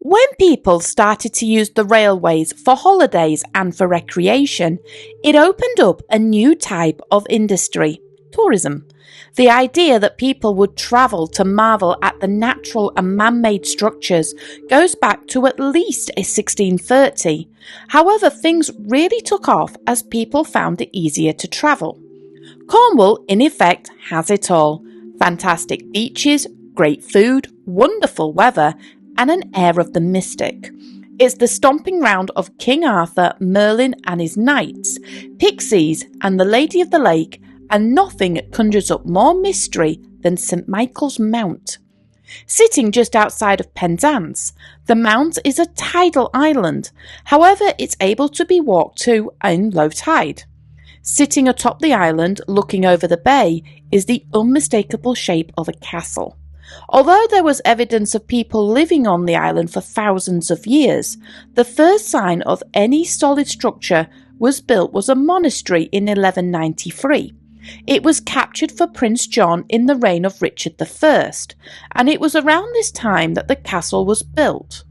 When people started to use the railways for holidays and for recreation, it opened up a new type of industry, tourism. The idea that people would travel to marvel at the natural and man-made structures goes back to at least 1630. However, things really took off as people found it easier to travel. Cornwall, in effect, has it all. Fantastic beaches, great food, wonderful weather, and an air of the mystic. It's the stomping ground of King Arthur, Merlin and his knights, pixies and the Lady of the Lake, and nothing conjures up more mystery than St Michael's Mount. Sitting just outside of Penzance, the Mount is a tidal island, however it's able to be walked to in low tide. Sitting atop the island, looking over the bay, is the unmistakable shape of a castle. Although there was evidence of people living on the island for thousands of years, the first sign of any solid structure was a monastery in 1193. It was captured for Prince John in the reign of Richard I, and it was around this time that the castle was built.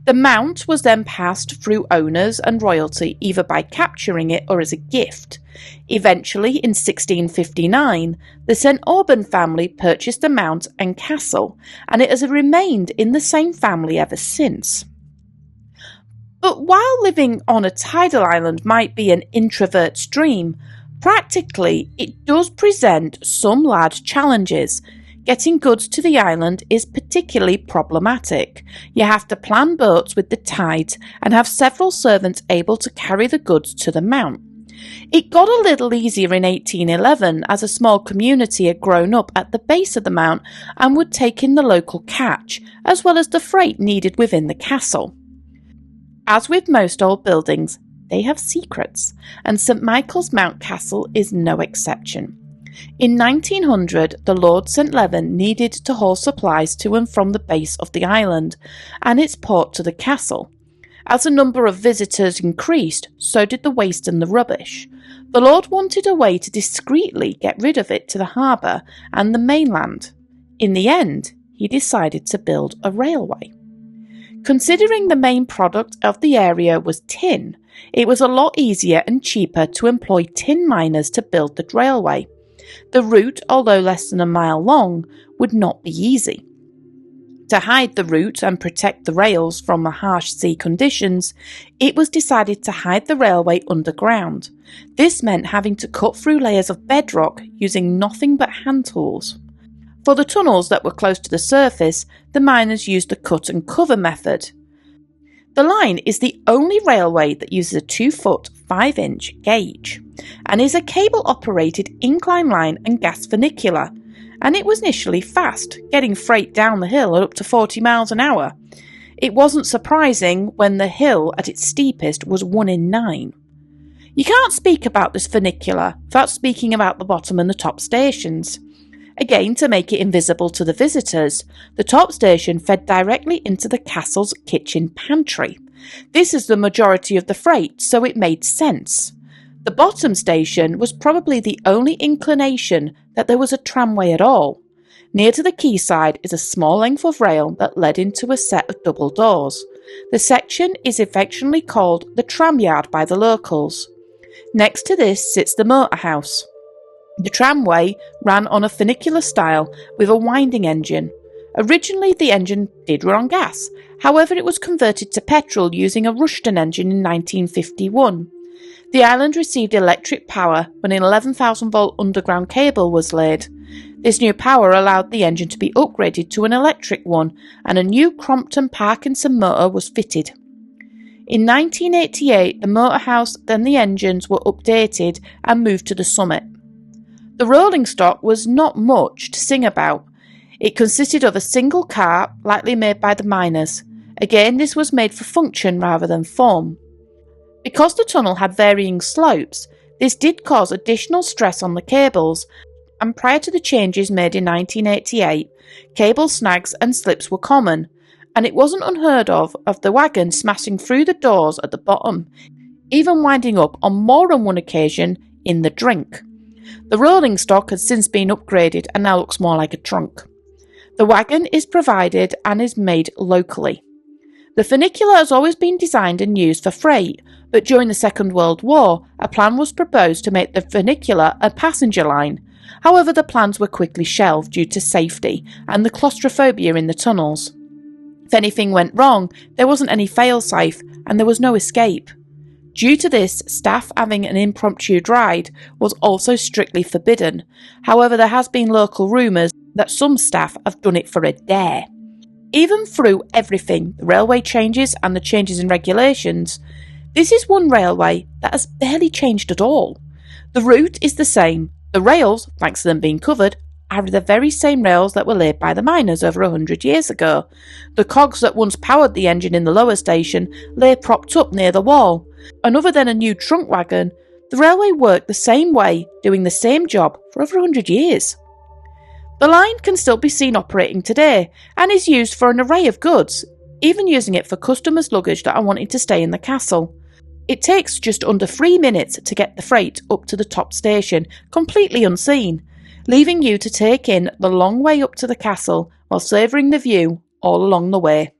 The mount was then passed through owners and royalty either by capturing it or as a gift. Eventually, in 1659, the St Alban family purchased the mount and castle, and it has remained in the same family ever since. But while living on a tidal island might be an introvert's dream, practically it does present some large challenges. Getting goods to the island is particularly problematic. You have to plan boats with the tides and have several servants able to carry the goods to the mount. It got a little easier in 1811 as a small community had grown up at the base of the mount and would take in the local catch, as well as the freight needed within the castle. As with most old buildings, they have secrets, and St Michael's Mount Castle is no exception. In 1900, the Lord St Levan needed to haul supplies to and from the base of the island and its port to the castle. As the number of visitors increased, so did the waste and the rubbish. The Lord wanted a way to discreetly get rid of it to the harbour and the mainland. In the end, he decided to build a railway. Considering the main product of the area was tin, it was a lot easier and cheaper to employ tin miners to build the railway. The route, although less than a mile long, would not be easy. To hide the route and protect the rails from the harsh sea conditions, it was decided to hide the railway underground. This meant having to cut through layers of bedrock using nothing but hand tools. For the tunnels that were close to the surface, the miners used the cut and cover method. The line is the only railway that uses a 2-foot 5-inch gauge and is a cable-operated incline line and gas funicular, and it was initially fast, getting freight down the hill at up to 40 miles an hour. It wasn't surprising when the hill at its steepest was 1 in 9. You can't speak about this funicular without speaking about the bottom and the top stations. Again, to make it invisible to the visitors, the top station fed directly into the castle's kitchen pantry. This is the majority of the freight, so it made sense. The bottom station was probably the only inclination that there was a tramway at all. Near to the quayside is a small length of rail that led into a set of double doors. The section is affectionately called the tramyard by the locals. Next to this sits the motor house. The tramway ran on a funicular style with a winding engine. Originally, the engine did run on gas. However, it was converted to petrol using a Rushton engine in 1951. The island received electric power when an 11,000-volt underground cable was laid. This new power allowed the engine to be upgraded to an electric one, and a new Crompton Parkinson motor was fitted. In 1988, the motor house and the engines were updated and moved to the summit. The rolling stock was not much to sing about. It consisted of a single car, likely made by the miners. Again, this was made for function rather than form. Because the tunnel had varying slopes, this did cause additional stress on the cables, and prior to the changes made in 1988, cable snags and slips were common, and it wasn't unheard of the wagon smashing through the doors at the bottom, even winding up on more than one occasion in the drink. The rolling stock has since been upgraded and now looks more like a trunk. The wagon is provided and is made locally. The funicular has always been designed and used for freight, but during the Second World War, a plan was proposed to make the funicular a passenger line. However, the plans were quickly shelved due to safety and the claustrophobia in the tunnels. If anything went wrong, there wasn't any fail-safe and there was no escape. Due to this, staff having an impromptu ride was also strictly forbidden. However, there has been local rumours that some staff have done it for a dare. Even through everything, the railway changes and the changes in regulations, this is one railway that has barely changed at all. The route is the same. The rails, thanks to them being covered, are the very same rails that were laid by the miners over 100 years ago. The cogs that once powered the engine in the lower station lay propped up near the wall. And other than a new trunk wagon, the railway worked the same way, doing the same job for over 100 years. The line can still be seen operating today and is used for an array of goods, even using it for customers' luggage that are wanting to stay in the castle. It takes just under 3 minutes to get the freight up to the top station, completely unseen, leaving you to take in the long way up to the castle while savouring the view all along the way.